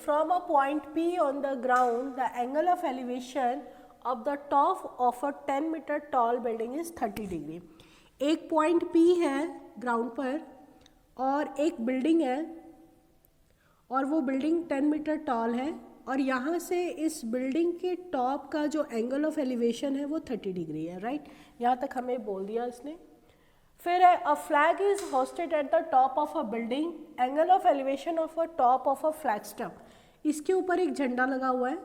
from a point P on the ground, the angle of elevation of the top of a 10 meter tall building is 30 degree. एक point P है ground पर और एक building है और वो building 10 metre toll है और यहाँ से इस बिल्डिंग के टॉप का जो एंगल ऑफ एलिवेशन है वो 30 डिग्री है, राइट। यहाँ तक हमें बोल दिया इसने। फिर है a flag is hosted at the top of a building, angle of elevation of a top of a flag stump. इसके ऊपर एक झंडा लगा हुआ है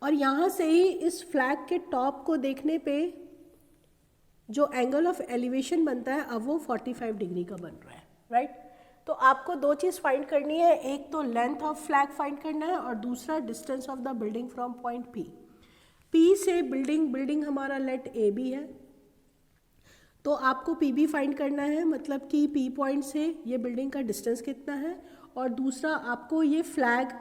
और यहाँ से ही इस फ्लैग के टॉप को देखने पे जो एंगल ऑफ एलिवेशन बनता है अब वो 45 डिग्री का बन रहा है, राइट। तो आपको दो चीज़ फाइंड करनी है, एक तो लेंथ ऑफ फ्लैग फाइंड करना है और दूसरा distance of the building from point P से बिल्डिंग हमारा लेट ए बी है, तो आपको पी बी फाइंड करना है, मतलब कि पी पॉइंट से ये बिल्डिंग का डिस्टेंस कितना है और दूसरा आपको ये फ्लैग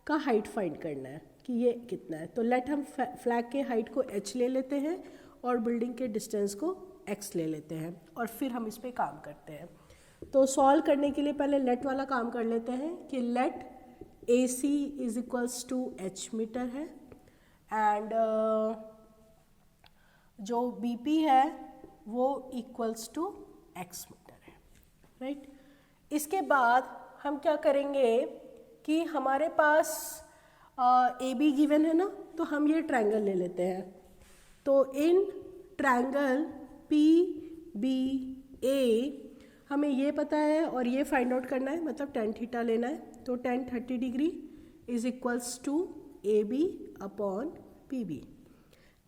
का हाइट फाइंड करना है कि ये कितना है। तो लेट हम फ्लैग के हाइट को h ले लेते हैं और बिल्डिंग के डिस्टेंस को x ले लेते हैं और फिर हम इस पर काम करते हैं। तो सॉल्व करने के लिए पहले लेट वाला काम कर लेते हैं कि let A C is equals to h meter है एंड जो बी पी है वो इक्वल्स टू x मीटर है, राइट। इसके बाद हम क्या करेंगे कि हमारे पास ए बी गिवन है ना, तो हम ये ट्रायंगल ले लेते हैं। तो इन ट्रायंगल पी बी ए हमें ये पता है और ये फाइंड आउट करना है, मतलब tan थीटा लेना है। तो tan 30 degree is equals to A B upon P B.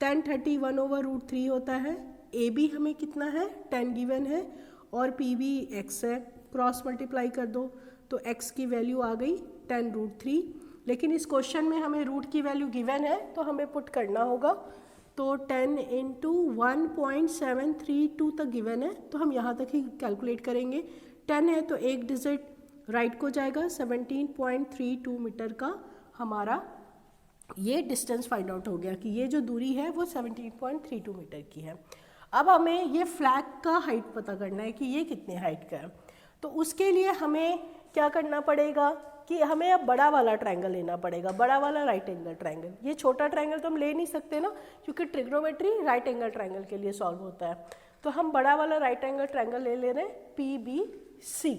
tan 30 1/√3 होता है। ए बी हमें कितना है 10 गिवन है और पी बी एक्स है, क्रॉस मल्टीप्लाई कर दो तो x की वैल्यू आ गई 10√3। लेकिन इस क्वेश्चन में हमें रूट की वैल्यू गिवन है तो हमें पुट करना होगा। तो 10 इंटू 1.732 तक गिवन है तो हम यहाँ तक ही कैलकुलेट करेंगे। 10 है तो एक डिजिट राइट को जाएगा, 17.32 मीटर का हमारा ये डिस्टेंस फाइंड आउट हो गया कि ये जो दूरी है वो 17.32 मीटर की है। अब हमें ये फ्लैग का हाइट पता करना है कि ये कितने हाइट का है। तो उसके लिए हमें क्या करना पड़ेगा कि हमें अब बड़ा वाला ट्रायंगल लेना पड़ेगा, बड़ा वाला राइट एंगल ट्रायंगल। ये छोटा ट्रायंगल तो हम ले नहीं सकते ना, क्योंकि ट्रिग्नोमेट्री राइट एंगल ट्रायंगल के लिए सॉल्व होता है। तो हम बड़ा वाला राइट एंगल ट्रायंगल ले रहे हैं पी बी सी।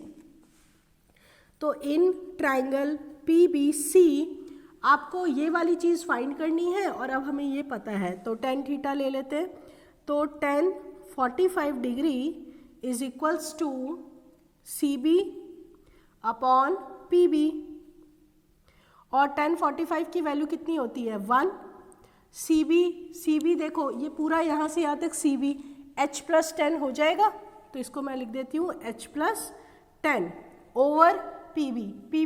तो in triangle P B C आपको ये वाली चीज़ फाइंड करनी है और अब हमें ये पता है। तो tan थीटा ले लेते हैं। तो tan 45 degree is equals to C B upon P B और tan 45 की वैल्यू कितनी होती है 1। सी बी देखो ये पूरा यहाँ से यहाँ तक सी बी h प्लस 10 हो जाएगा, तो इसको मैं लिख देती हूँ h plus 10 over P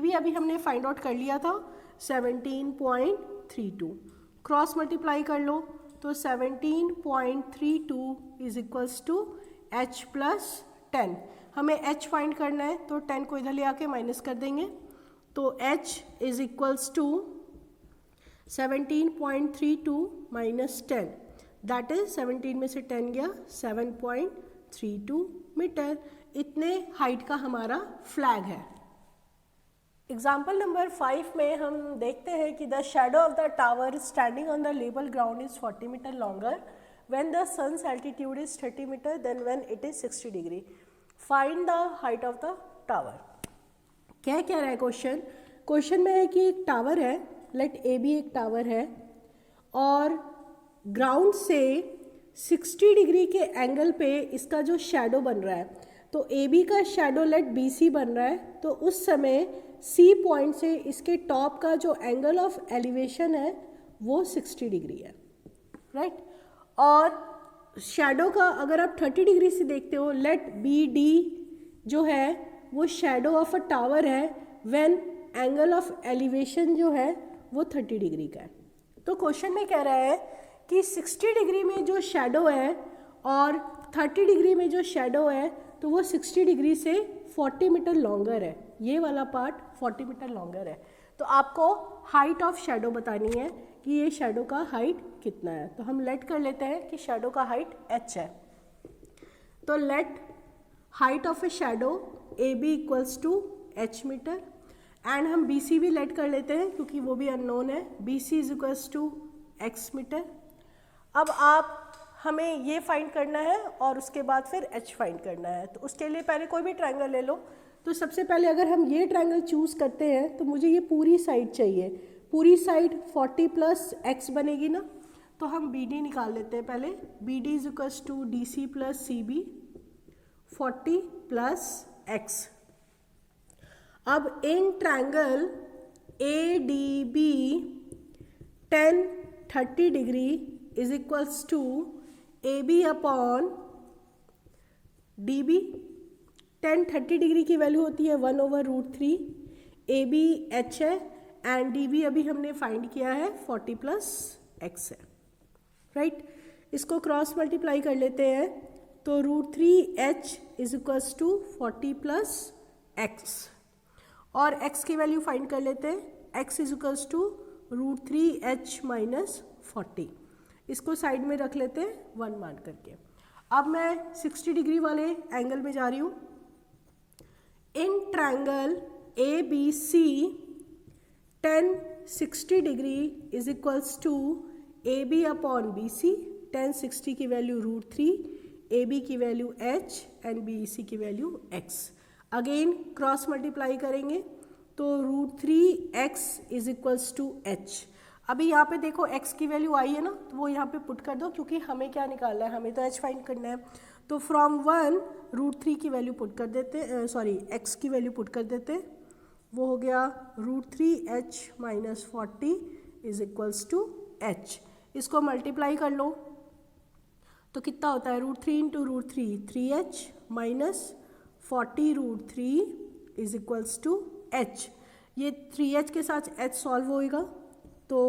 B अभी हमने फाइंड आउट कर लिया था 17.32। क्रॉस मल्टीप्लाई कर लो तो 17.32 is equals to h plus 10। हमें h फाइंड करना है तो 10 को इधर ले आके माइनस कर देंगे। तो h is equals to 17.32 minus 10, that is 17 में से 10 गया 7.32 मीटर। इतने हाइट का हमारा फ्लैग है। एग्जाम्पल नंबर 5 में हम देखते हैं कि the shadow of the tower standing on the level ground is 40 meter longer when the sun's altitude is 30 meter than when it is 60 degree. Find the height of the tower. क्या कह रहा है question में है कि एक tower है, late A B एक टावर है और ग्राउंड से 60 डिग्री के एंगल पे इसका जो शेडो बन रहा है, तो ए बी का शेडो लेट बी सी बन रहा है। तो उस समय सी पॉइंट से इसके टॉप का जो एंगल ऑफ एलिवेशन है वो 60 डिग्री है, राइट। और शेडो का अगर आप 30 डिग्री से देखते हो, लेट बी डी जो है वो शेडो ऑफ अ टावर है व्हेन एंगल ऑफ एलिवेशन जो है वो 30 डिग्री का है। तो क्वेश्चन में कह रहा है कि 60 डिग्री में जो शेडो है और 30 डिग्री में जो शेडो है तो वो 60 डिग्री से 40 मीटर लॉन्गर है, ये वाला पार्ट 40 मीटर लॉन्गर है। तो आपको हाइट ऑफ शेडो बतानी है कि ये शेडो का हाइट कितना है। तो हम लेट कर लेते हैं कि शेडो का हाइट h है। तो let height of a shadow A B equals to h meter and हम बी सी भी लेट कर लेते हैं क्योंकि वो भी अननोन है, B C is equals to X meter. अब आप हमें ये फाइंड करना है और उसके बाद फिर एच फाइंड करना है। तो उसके लिए पहले कोई भी ट्रायंगल ले लो। तो सबसे पहले अगर हम ये ट्रायंगल चूज़ करते हैं तो मुझे ये पूरी साइड चाहिए, पूरी साइड 40 प्लस एक्स बनेगी ना। तो हम बी डी निकाल लेते हैं पहले, B D is equals to D C plus C B 40 plus x. अब in triangle A D B tan 30 degree is equals to A B upon D B. tan 30 degree की value होती है 1/√3, A B h है and D B अभी हमने find किया है 40 plus x है, राइट। इसको क्रॉस मल्टीप्लाई कर लेते हैं तो √3h is equals to 40 plus X, और x की वैल्यू फाइंड कर लेते हैं, x is equals to √3h minus 40। इसको साइड में रख लेते हैं 1 मान करके। अब मैं 60 डिग्री वाले एंगल में जा रही हूँ। In triangle A B C tan 60 degree is equals to A B upon B C. tan 60 की वैल्यू √3, ए बी की value h and B C की value x। Again cross multiply करेंगे तो √3x is equals to h। अभी यहाँ पे देखो x की वैल्यू आई है ना, तो वो यहाँ पे पुट कर दो क्योंकि हमें क्या निकालना है, हमें तो h फाइंड करना है। तो फ्रॉम 1 √3 की वैल्यू पुट कर देते, सॉरी x की वैल्यू पुट कर देते, वो हो गया √3h minus 40 is equals to h। इसको मल्टीप्लाई कर लो तो कितना होता है, √3 into √3 3h minus 40√3 is equals to h। ये 3h के साथ h सॉल्व होएगा तो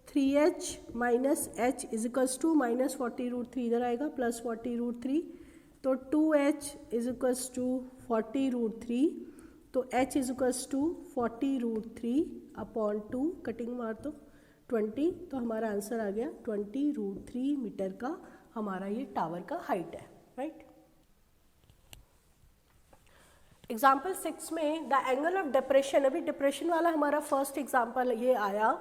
3h minus h is equals to minus 40√3 इधर आएगा प्लस 40√3, तो 2h इज इक्वल्स टू 40√3, तो h is equals to 40√3 upon 2, cutting मार दो 20, तो हमारा आंसर आ गया 20√3 मीटर का हमारा ये टावर का हाइट है, राइट। एग्जाम्पल 6 में द एंगल ऑफ डिप्रेशन, अभी डिप्रेशन वाला हमारा फर्स्ट एग्जाम्पल ये आया।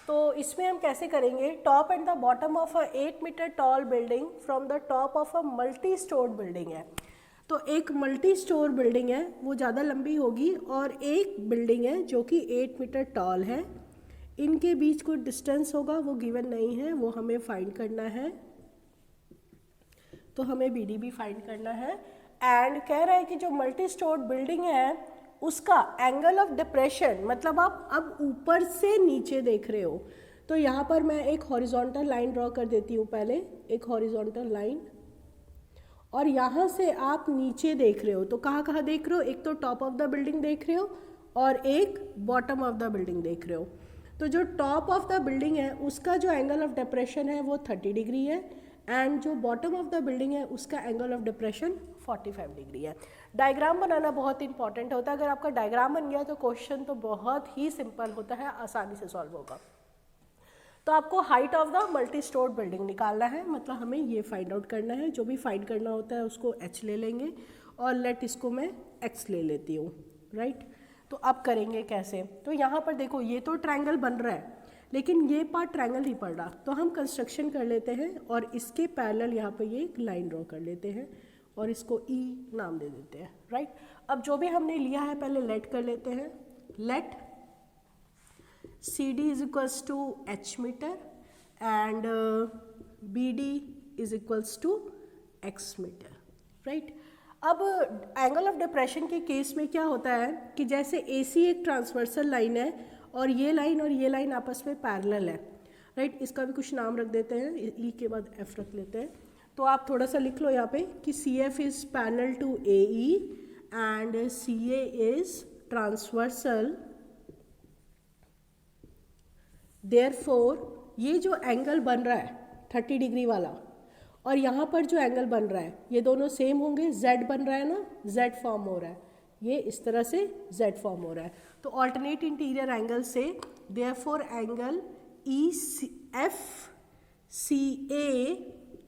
तो इसमें हम कैसे करेंगे, top and the bottom of a 8 meter tall building from the top of a multi storeyed building है। तो एक मल्टी स्टोर बिल्डिंग है वो ज़्यादा लंबी होगी और एक बिल्डिंग है जो कि 8 मीटर टॉल है, इनके बीच कोई डिस्टेंस होगा वो गिवन नहीं है, वो हमें फाइंड करना है। तो हमें बी डी भी फाइंड करना है एंड कह रहा है कि जो मल्टी स्टोर्ड बिल्डिंग है उसका एंगल ऑफ डिप्रेशन, मतलब आप अब ऊपर से नीचे देख रहे हो। तो यहाँ पर मैं एक हॉरिजॉन्टल लाइन ड्रॉ कर देती हूँ पहले, एक हॉरिजॉन्टल लाइन, और यहाँ से आप नीचे देख रहे हो। तो कहाँ कहाँ देख रहे हो, एक तो टॉप ऑफ द बिल्डिंग देख रहे हो और एक बॉटम ऑफ द बिल्डिंग देख रहे हो। तो जो टॉप ऑफ द बिल्डिंग है उसका जो एंगल ऑफ डिप्रेशन है वो 30 डिग्री है एंड जो बॉटम ऑफ द बिल्डिंग है उसका एंगल ऑफ डिप्रेशन 45 डिग्री है। डायग्राम बनाना बहुत इंपॉर्टेंट होता है, अगर आपका डायग्राम बन गया तो क्वेश्चन तो बहुत ही सिंपल होता है, आसानी से सॉल्व होगा। तो आपको height of the multi storeyed building निकालना है, मतलब हमें ये फाइंड आउट करना है। जो भी फाइंड करना होता है उसको h ले लेंगे और लेट इसको मैं x ले लेती हूँ, राइट। तो अब करेंगे कैसे, तो यहाँ पर देखो ये तो ट्रायंगल बन रहा है लेकिन ये पार्ट ट्रायंगल नहीं पड़ रहा, तो हम कंस्ट्रक्शन कर लेते हैं और इसके पैरेलल यहाँ पर ये एक लाइन ड्रॉ कर लेते हैं और इसको E नाम दे देते हैं, राइट। अब जो भी हमने लिया है पहले लेट कर लेते हैं, let CD is equals to h meter and BD is equals to x meter, right. अब एंगल ऑफ डिप्रेशन के केस में क्या होता है कि जैसे AC एक ट्रांसवर्सल लाइन है और ये लाइन आपस में पैरेलल है, राइट। इसका भी कुछ नाम रख देते हैं, E के बाद F रख लेते हैं। तो आप थोड़ा सा लिख लो यहाँ पे कि CF is parallel to AE and CA is transversal, therefore ये जो एंगल बन रहा है 30 डिग्री वाला और यहाँ पर जो एंगल बन रहा है ये दोनों सेम होंगे, Z बन रहा है ना, Z फॉर्म हो रहा है, ये इस तरह से Z फॉर्म हो रहा है। तो ऑल्टरनेट इंटीरियर एंगल से therefore angle EFCA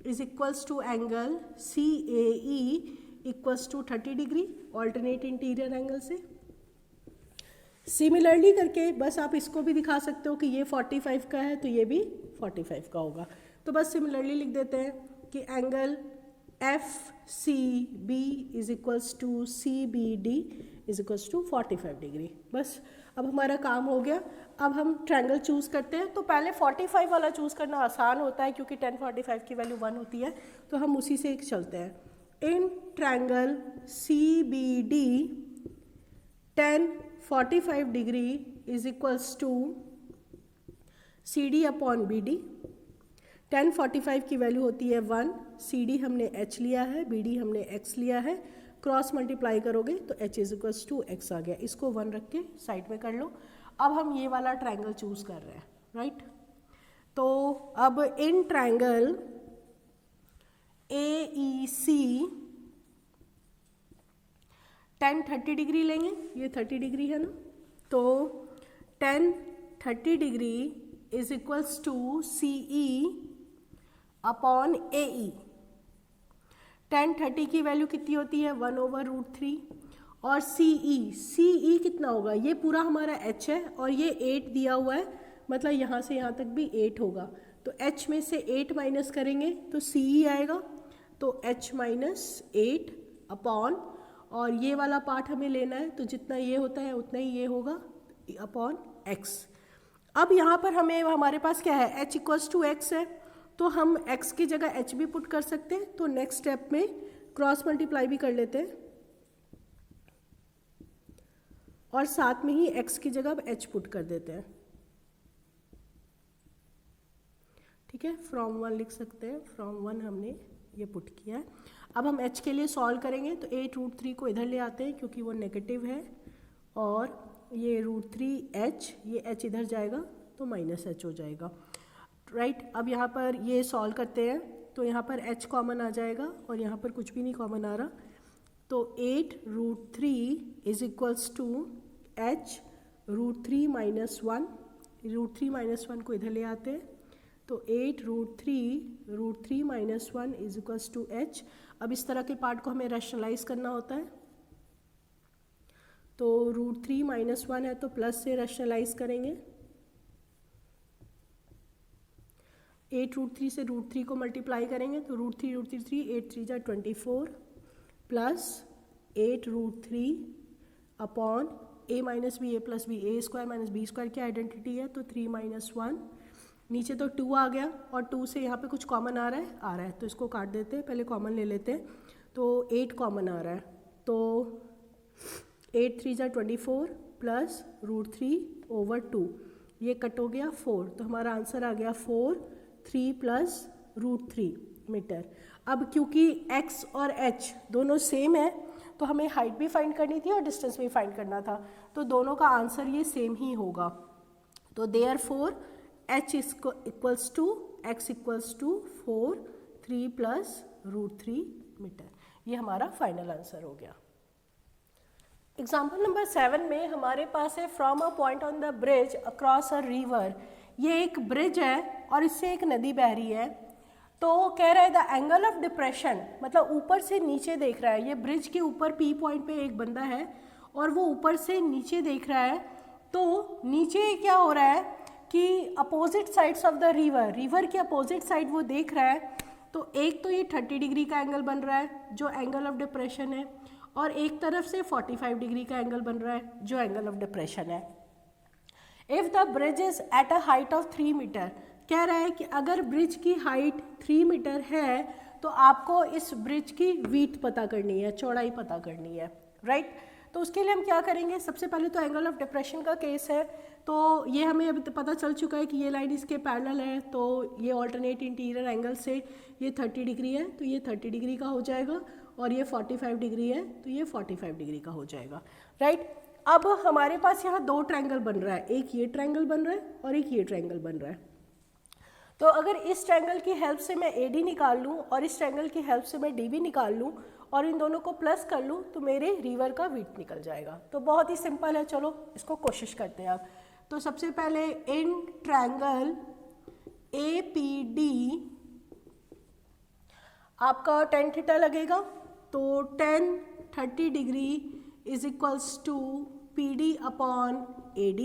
is equals to angle CAE equals to 30 degree alternate interior angle से। सिमिलरली करके बस आप इसको भी दिखा सकते हो कि ये 45 का है तो ये भी 45 का होगा। तो बस सिमिलरली लिख देते हैं कि angle F C B is equals to C B D is equals to 45 degree. बस अब हमारा काम हो गया। अब हम ट्रायंगल चूज़ करते हैं। तो पहले 45 वाला चूज़ करना आसान होता है क्योंकि 10 45 की वैल्यू 1 होती है, तो हम उसी से एक चलते हैं। In triangle C B D 10 45 degree is equals to C D upon B D. 10 45 की वैल्यू होती है 1, सी डी हमने h लिया है, बी डी हमने x लिया है, क्रॉस मल्टीप्लाई करोगे तो h is equals to x आ गया। इसको 1 रख के साइड में कर लो। अब हम ये वाला ट्रायंगल चूज कर रहे हैं, राइट। तो अब इन ट्रायंगल AEC 10 30 डिग्री लेंगे, ये 30 डिग्री है ना, तो 10 30 degree is equals to CE upon AE। 10 30 की वैल्यू कितनी होती है 1/√3 और CE कितना होगा, ये पूरा हमारा h है और ये 8 दिया हुआ है, मतलब यहाँ से यहाँ तक भी 8 होगा। तो h में से 8 माइनस करेंगे तो CE आएगा, तो h माइनस 8 अपॉन, और ये वाला पार्ट हमें लेना है तो जितना ये होता है उतना ही ये होगा अपॉन x। अब यहाँ पर हमें हमारे पास क्या है h इक्वल्स टू x है, तो हम x की जगह h भी पुट कर सकते हैं। तो नेक्स्ट स्टेप में क्रॉस मल्टीप्लाई भी कर लेते हैं और साथ में ही x की जगह h पुट कर देते हैं, ठीक है। फ्रॉम 1 लिख सकते हैं, फ्रॉम 1 हमने ये पुट किया है। अब हम h के लिए सॉल्व करेंगे तो 8√3 को इधर ले आते हैं क्योंकि वो नेगेटिव है, और ये √3h, ये h इधर जाएगा तो माइनस h हो जाएगा, राइट। अब यहाँ पर ये सॉल्व करते हैं तो यहाँ पर h कॉमन आ जाएगा और यहाँ पर कुछ भी नहीं कॉमन आ रहा, तो 8√3 is equals to h √3 minus 1, √3 minus 1 को इधर ले आते हैं तो 8√3 minus 1 is equals to h। अब इस तरह के पार्ट को हमें रैशनलाइज करना होता है, तो √3 माइनस 1 है तो प्लस से रैशनलाइज करेंगे, 8√3 से √3 को मल्टीप्लाई करेंगे तो √3 8 3 जा 24 plus 8√3 upon a minus B A plus B, A square minus B square की आइडेंटिटी है तो 3 माइनस 1, नीचे तो 2 आ गया और 2 से यहाँ पे कुछ कॉमन आ रहा है तो इसको काट देते हैं, पहले कॉमन ले लेते हैं, तो 8 कॉमन आ रहा है तो 8 3 जा 24 प्लस √3/2, ये कट हो गया 4, तो हमारा आंसर आ गया 4 3 प्लस √3 मीटर। अब क्योंकि x और h दोनों सेम है तो हमें हाइट भी फाइंड करनी थी और डिस्टेंस भी फाइंड करना था, तो दोनों का आंसर ये सेम ही होगा। तो therefore h equals to x equals to 4 3 plus √3 meter, ये हमारा फाइनल आंसर हो गया। एग्जाम्पल नंबर 7 में हमारे पास है from a point on the bridge across a river. ये एक ब्रिज है और इससे एक नदी बह रही है, तो कह रहा है द एंगल ऑफ डिप्रेशन, मतलब ऊपर से नीचे देख रहा है, ये ब्रिज के ऊपर P पॉइंट पे एक बंदा है और वो ऊपर से नीचे देख रहा है, तो नीचे क्या हो रहा है कि opposite sides of the river की अपोजिट साइड वो देख रहा है, तो एक तो ये 30 डिग्री का एंगल बन रहा है जो एंगल ऑफ डिप्रेशन है, और एक तरफ से 45 डिग्री का एंगल बन रहा है जो एंगल ऑफ डिप्रेशन है। If the bridge is at a height of 3 meter, कह रहा है कि अगर ब्रिज की हाइट 3 मीटर है तो आपको इस ब्रिज की विड्थ पता करनी है, चौड़ाई पता करनी है, राइट। तो उसके लिए हम क्या करेंगे, सबसे पहले तो एंगल ऑफ डिप्रेशन का केस है, तो ये हमें अभी तो पता चल चुका है कि ये लाइन इसके पैरेलल है, तो ये ऑल्टरनेट इंटीरियर एंगल से ये 30 डिग्री है तो ये 30 डिग्री का हो जाएगा, और ये 45 डिग्री है तो ये 45 डिग्री का हो जाएगा, राइट। अब हमारे पास यहाँ दो ट्रायंगल बन रहा है, एक ये ट्रायंगल बन रहा है और एक ये ट्रायंगल बन रहा है। तो अगर इस ट्रायंगल की हेल्प से मैं AD निकाल लूँ और इस ट्रायंगल की हेल्प से मैं DB निकाल लूँ और इन दोनों को प्लस कर लूँ तो मेरे रिवर का विड्थ निकल जाएगा। तो बहुत ही सिंपल है, चलो इसको कोशिश करते हैं अब। तो सबसे पहले इन ट्रायंगल APD आपका tan थीटा लगेगा, तो tan 30 degree is equals to PD upon AD,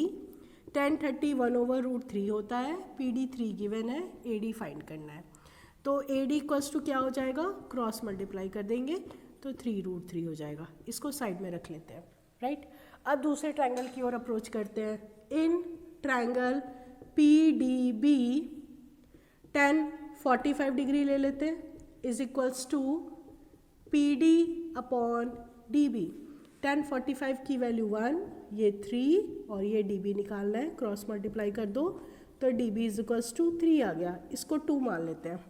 1030 1/√3 होता है, PD 3 गिवन है, AD फाइंड करना है। तो AD इक्वल्स टू क्या हो जाएगा, क्रॉस मल्टीप्लाई कर देंगे तो 3√3 हो जाएगा। इसको साइड में रख लेते हैं, राइट। अब दूसरे ट्रायंगल की ओर अप्रोच करते हैं। इन ट्रायंगल PDB 10 45 डिग्री ले लेते हैं, is equals to PD upon DB। 10 45 की वैल्यू 1, ये 3 और ये DB निकालना है, क्रॉस मल्टीप्लाई कर दो तो DB इज इक्वल्स टू 3 आ गया, इसको 2 मान लेते हैं।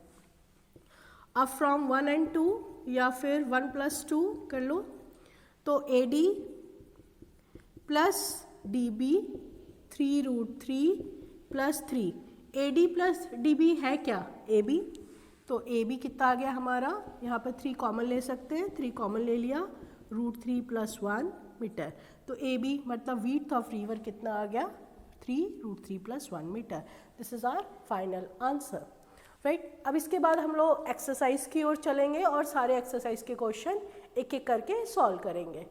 अब फ्रॉम 1 and 2 या फिर 1 + 2 कर लो, तो AD plus DB 3√3 + 3, AD plus DB है क्या, AB। तो AB कितना आ गया हमारा, यहाँ पर 3 कॉमन ले सकते हैं, 3 कॉमन ले लिया, √3 + 1 मीटर। तो AB मतलब विड्थ ऑफ रिवर कितना आ गया, 3√3 + 1 meter. This is our final answer, right. अब इसके बाद हम लोग एक्सरसाइज की ओर चलेंगे और सारे एक्सरसाइज के क्वेश्चन एक एक करके सॉल्व करेंगे।